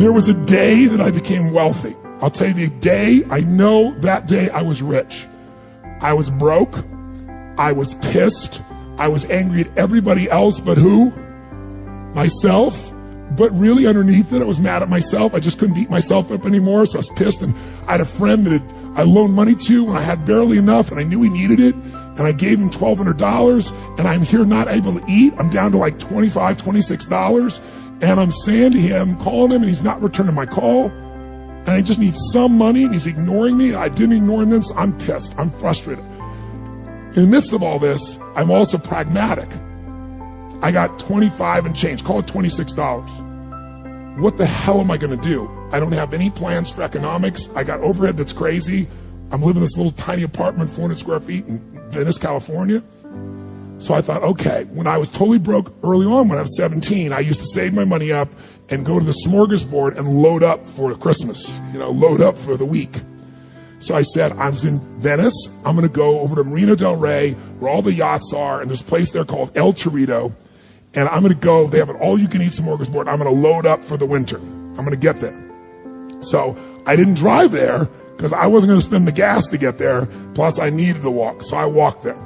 There was a day that I became wealthy. I'll tell you the day, I know that day I was rich. I was broke. I was pissed. I was angry at everybody else but who? Myself. But really underneath it, I was mad at myself. I just couldn't beat myself up anymore, so I was pissed. And I had a friend that I loaned money to when I had barely enough, and I knew he needed it. And I gave him $1,200, and I'm here not able to eat. I'm down to like $25, $26. And I'm saying to him, calling him, and he's not returning my call. And I just need some money, and he's ignoring me. I didn't ignore him then, so I'm pissed. I'm frustrated. In the midst of all this, I'm also pragmatic. I got 25 and change, call it $26. What the hell am I gonna do? I don't have any plans for economics. I got overhead that's crazy. I'm living in this little tiny apartment, 400 square feet in Venice, California. So I thought, okay, when I was totally broke early on, when I was 17, I used to save my money up and go to the smorgasbord and load up for Christmas, load up for the week. So I said, I was in Venice. I'm gonna go over to Marina del Rey, where all the yachts are, and there's a place there called El Torito. And I'm gonna go, they have an all-you-can-eat smorgasbord. I'm gonna load up for the winter. I'm gonna get there. So I didn't drive there because I wasn't gonna spend the gas to get there. Plus I needed to walk, so I walked there.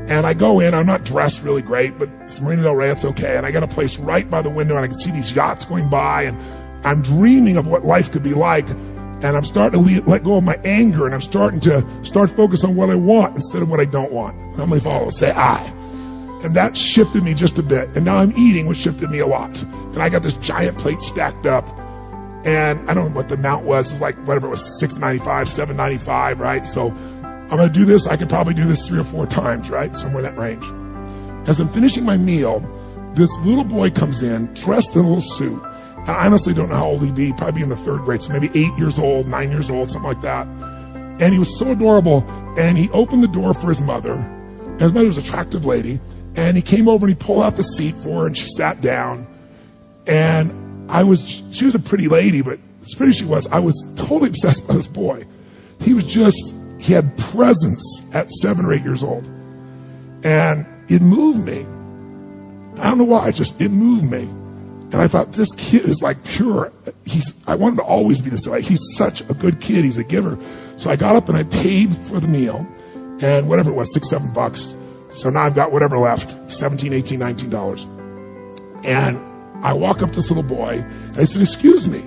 And I go in, I'm not dressed really great, but it's Marina del Rey, it's okay. And I got a place right by the window and I can see these yachts going by and I'm dreaming of what life could be like. And I'm starting to let go of my anger and I'm starting to focus on what I want instead of what I don't want. How many followers say I? And that shifted me just a bit. And now I'm eating, which shifted me a lot. And I got this giant plate stacked up. And I don't know what the amount was. It was like, whatever it was, $6.95, $7.95, right? So I'm gonna do this. I could probably do this 3 or 4 times, right? Somewhere in that range. As I'm finishing my meal, this little boy comes in, dressed in a little suit. And I honestly don't know how old he'd be, probably in the 3rd grade. So maybe 8 years old, 9 years old, something like that. And he was so adorable. And he opened the door for his mother. And his mother was an attractive lady. And he came over and he pulled out the seat for her and she sat down. And she was a pretty lady, but as pretty as she was, I was totally obsessed by this boy. He had presence at 7 or 8 years old. And it moved me. I don't know why, it moved me. And I thought, this kid is like pure. I want him to always be this way. He's such a good kid, he's a giver. So I got up and I paid for the meal. And whatever it was, $6, $7. So now I've got whatever left, $17, $18, $19. And I walk up to this little boy, and I said, excuse me.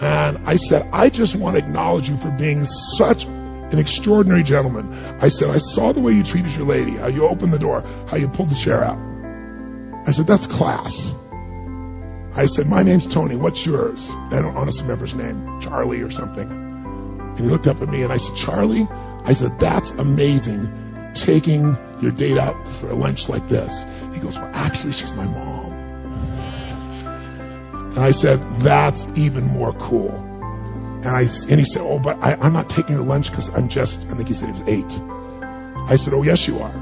And I said, I just want to acknowledge you for being such an extraordinary gentleman. I said, I saw the way you treated your lady, how you opened the door, how you pulled the chair out. I said, that's class. I said, my name's Tony, what's yours? And I don't honestly remember his name, Charlie or something. And he looked up at me and I said, Charlie? I said, that's amazing. Taking your date out for a lunch like this. He goes, well, actually, she's my mom. And I said, that's even more cool. And he said, oh, but I'm not taking her lunch because I think he said he was 8. I said, oh, yes, you are.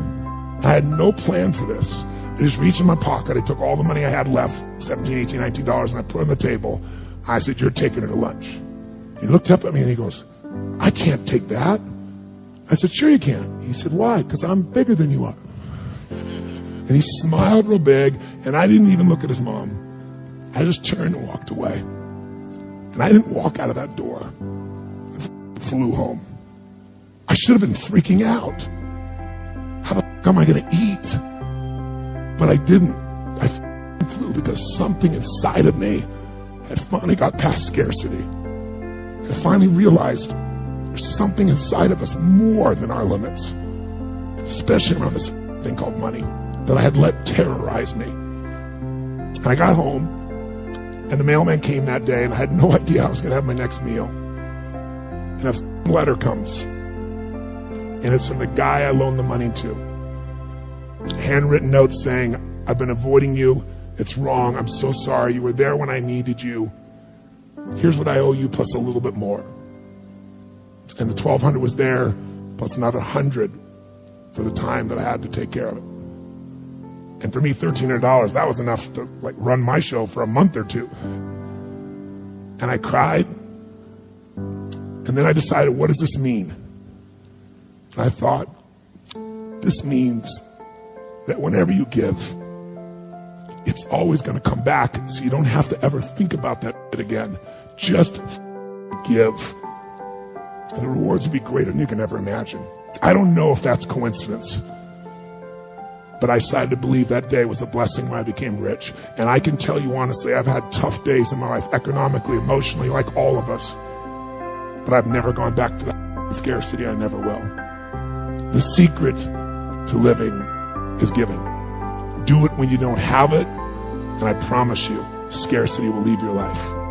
I had no plan for this. I just reached in my pocket. I took all the money I had left, $17, $18, $19, and I put it on the table. I said, you're taking her to lunch. He looked up at me and he goes, I can't take that. I said, sure you can. He said, why? Because I'm bigger than you are. And he smiled real big, and I didn't even look at his mom. I just turned and walked away. And I didn't walk out of that door. I flew home. I should have been freaking out. How the f am I going to eat? But I didn't. I flew because something inside of me had finally got past scarcity. I finally realized there's something inside of us more than our limits, especially around this thing called money that I had let terrorize me. And I got home, and the mailman came that day, and I had no idea how I was going to have my next meal. And a letter comes, and it's from the guy I loaned the money to. A handwritten note saying, I've been avoiding you. It's wrong. I'm so sorry. You were there when I needed you. Here's what I owe you plus a little bit more. And the $1,200 was there, plus another $100 for the time that I had to take care of it. And for me, $1,300, that was enough to run my show for a month or 2. And I cried. And then I decided, what does this mean? And I thought, this means that whenever you give, it's always going to come back. So you don't have to ever think about that it again. Just give. And the rewards will be greater than you can ever imagine. I don't know if that's coincidence, but I decided to believe that day was a blessing when I became rich. And I can tell you honestly, I've had tough days in my life, economically, emotionally, like all of us. But I've never gone back to that scarcity. I never will. The secret to living is giving. Do it when you don't have it, and I promise you, scarcity will leave your life.